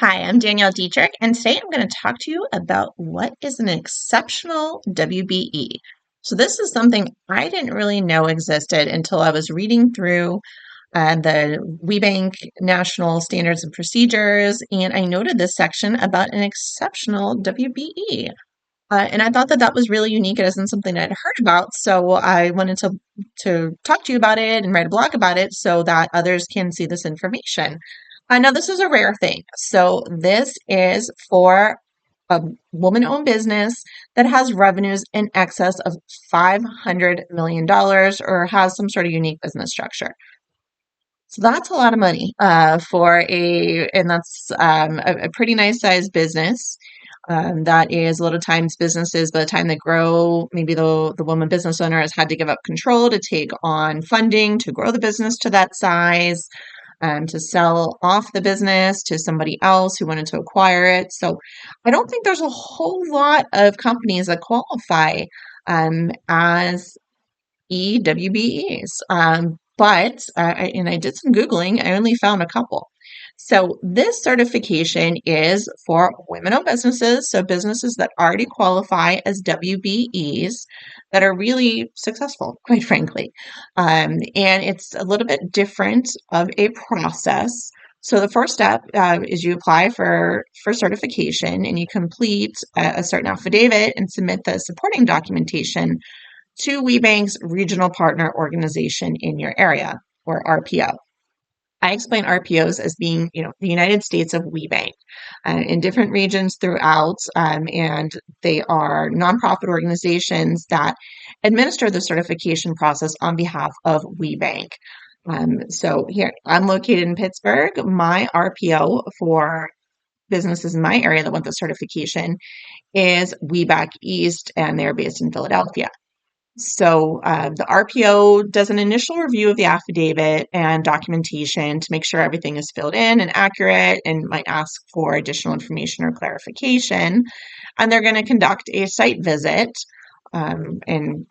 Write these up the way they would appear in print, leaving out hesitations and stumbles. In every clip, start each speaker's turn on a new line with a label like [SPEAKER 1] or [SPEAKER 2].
[SPEAKER 1] Hi, I'm Danielle Dietrich, and today I'm going to talk to you about what is an exceptional WBE. So, this is something I didn't really know existed until I was reading through the WeBank National Standards and Procedures, and I noted this section about an exceptional WBE. And I thought that that was really unique. It isn't something I'd heard about, so I wanted to talk to you about it and write a blog about it so that others can see this information. Now, this is a rare thing. So this is for a woman-owned business that has revenues in excess of $500 million or has some sort of unique business structure. So that's a lot of money and that's a pretty nice sized business. That is a lot of times businesses, by the time they grow, maybe the woman business owner has had to give up control to take on funding to grow the business to that size, to sell off the business to somebody else who wanted to acquire it. So I don't think there's a whole lot of companies that qualify as EWBEs. And I did some Googling, I only found a couple. So this certification is for women-owned businesses, so businesses that already qualify as WBEs that are really successful, quite frankly. And it's a little bit different of a process. So the first step is you apply for certification and you complete a certain affidavit and submit the supporting documentation to WeBank's regional partner organization in your area, or RPO. I explain RPOs as being, the United States of WeBank in different regions throughout, and they are nonprofit organizations that administer the certification process on behalf of WeBank. So here, I'm located in Pittsburgh. My RPO for businesses in my area that want the certification is WeBank East, and they're based in Philadelphia. So the RPO does an initial review of the affidavit and documentation to make sure everything is filled in and accurate, and might ask for additional information or clarification. And they're going to conduct a site visit. And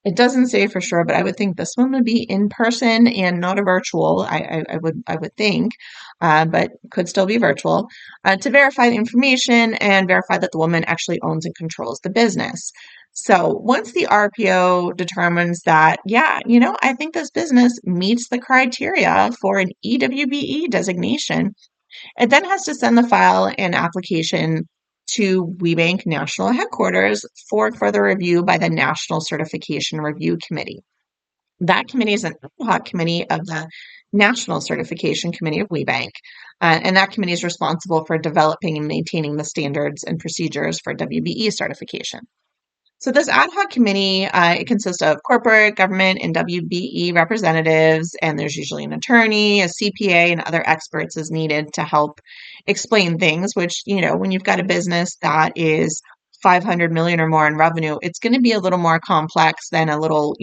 [SPEAKER 1] it doesn't say for sure, but I would think this one would be in person and not a virtual. I would think, but could still be virtual, to verify the information and verify that the woman actually owns and controls the business. So once the RPO determines that, yeah, I think this business meets the criteria for an EWBE designation, it then has to send the file and application to WeBank National Headquarters for further review by the National Certification Review Committee. That committee is an ad hoc committee of the National Certification Committee of WeBank, and that committee is responsible for developing and maintaining the standards and procedures for WBE certification. So this ad hoc committee, it consists of corporate, government, and WBE representatives, and there's usually an attorney, a CPA, and other experts as needed to help explain things, which, when you've got a business that is 500 million or more in revenue, it's going to be a little more complex than a little,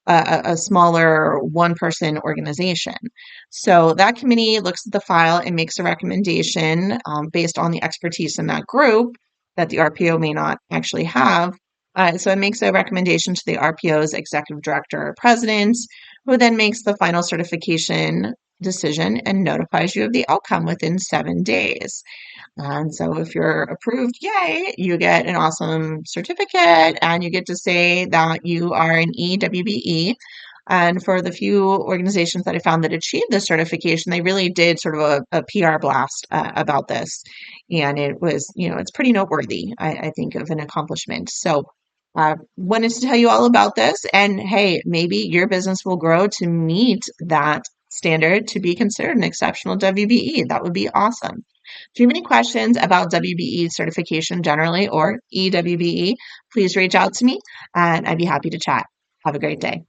[SPEAKER 1] a smaller one-person organization. So that committee looks at the file and makes a recommendation based on the expertise in that group that the RPO may not actually have. So it makes a recommendation to the RPO's executive director or president, who then makes the final certification decision and notifies you of the outcome within 7 days. And so if you're approved, yay, you get an awesome certificate and you get to say that you are an EWBE. And for the few organizations that I found that achieved this certification, they really did sort of a PR blast about this. And it was, it's pretty noteworthy, I think, of an accomplishment. So wanted to tell you all about this. And hey, maybe your business will grow to meet that standard to be considered an exceptional WBE. That would be awesome. If you have any questions about WBE certification generally or EWBE, please reach out to me and I'd be happy to chat. Have a great day.